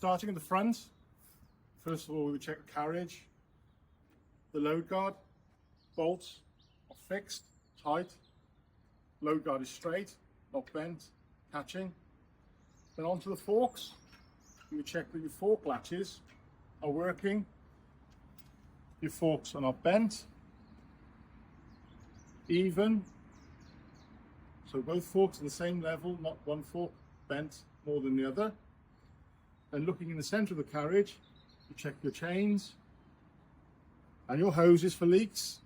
starting at the front, first of all we would check the carriage. The load guard bolts are fixed, tight. Load guard is straight, not bent, catching. Then onto the forks. We check that your fork latches are working. Your forks are not bent, even. So both forks are the same level, not one fork bent more than the other. Then looking in the center of the carriage, you check your chains and your hoses for leaks.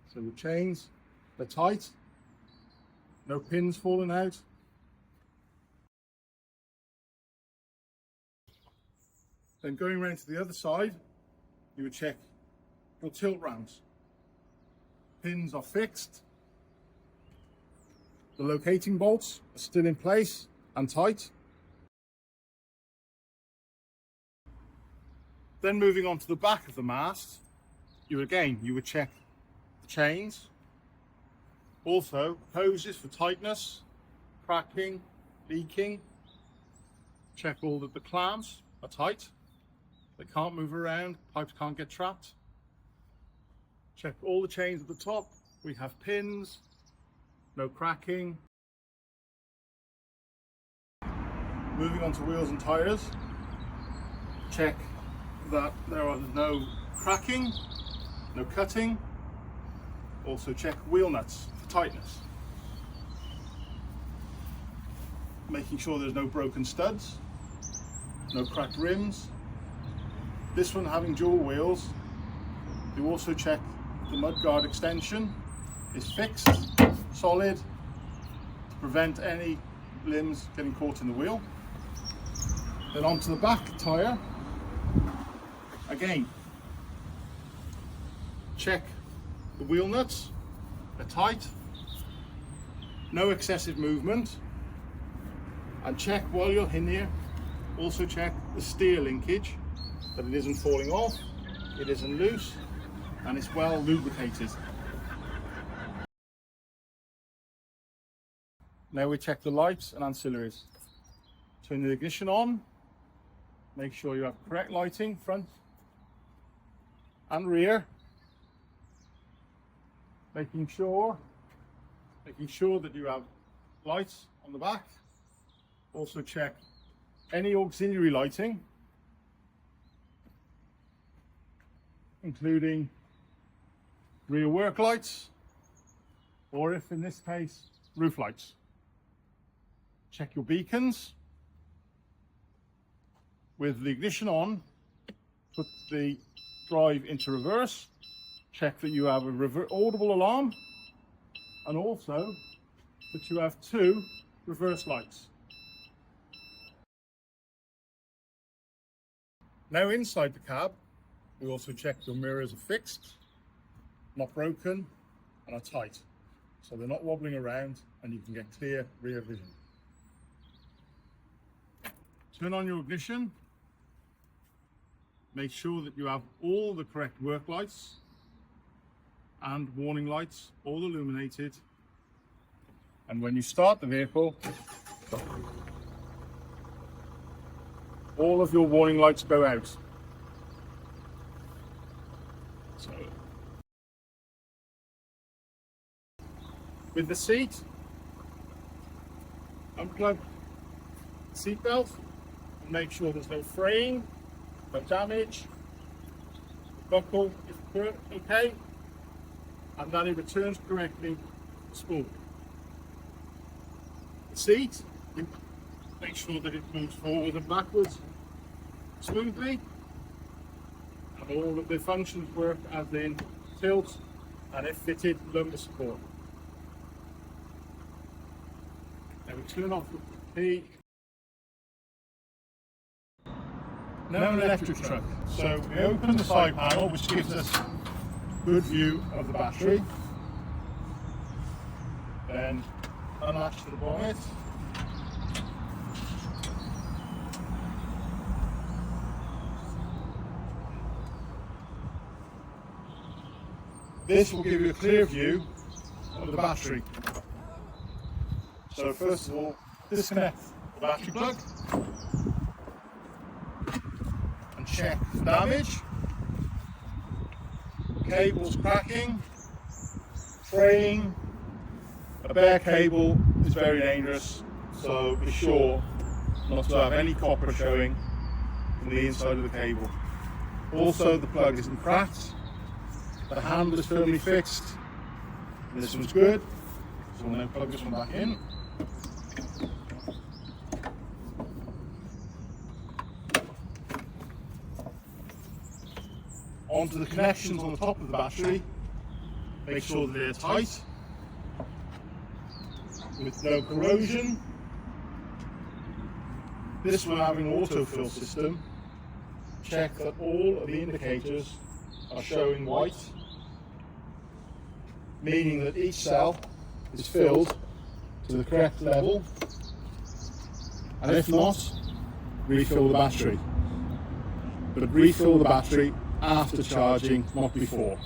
So the chains, they're tight, no pins falling out. Then going around to the other side, you would check your tilt ramps. Pins are fixed. The locating bolts are still in place and tight. Then moving on to the back of the mast, you would check the chains. Also hoses for tightness, cracking, leaking. Check all that the clamps are tight. They can't move around, pipes can't get trapped. Check all the chains at the top. We have pins, no cracking. Moving on to wheels and tires. Check that there are no cracking, no cutting. Also check wheel nuts for tightness. Making sure there's no broken studs, no cracked rims. This one having dual wheels, you also check the mudguard extension is fixed, solid, to prevent any limbs getting caught in the wheel. Then onto the back tyre. Again, check the wheel nuts, they're tight, no excessive movement, and check while you're in here, also check the steer linkage, that it isn't falling off, it isn't loose, and it's well lubricated. Now we check the lights and ancillaries. Turn the ignition on, make sure you have correct lighting, front and rear. Making sure that you have lights on the back. Also check any auxiliary lighting, including rear work lights, or if in this case, roof lights. Check your beacons. With the ignition on, put the drive into reverse. Check that you have a audible alarm, and also that you have 2 reverse lights. Now inside the cab, we also check your mirrors are fixed, not broken, and are tight. So they're not wobbling around and you can get clear rear vision. Turn on your ignition. Make sure that you have all the correct work lights and warning lights all illuminated. And when you start the vehicle, all of your warning lights go out. So, with the seat, unplug the seat belt and make sure there's no fraying, no damage. The buckle is okay, and that it returns correctly to spool. The seat, make sure that it moves forward and backwards smoothly, and all of the functions work as in tilt and if fitted lumbar support. Now we turn off the key. Now an electric truck. So we open the side panel, which gives us a good view of the battery. Then unlatch the bonnet. This will give you a clear view of the battery. So first of all, disconnect the battery plug. check for damage. Cables cracking, fraying. A bare cable is very dangerous, so be sure not to have any copper showing from the inside of the cable. Also, the plug isn't cracked, the handle is firmly fixed, and this one's good. So we'll now plug this one back in. Onto the connections on the top of the battery. Make sure that they're tight, with no corrosion. This one having an autofill system. Check that all of the indicators are showing white, meaning that each cell is filled to the correct level, and if not, refill the battery. But refill the battery after charging, not before.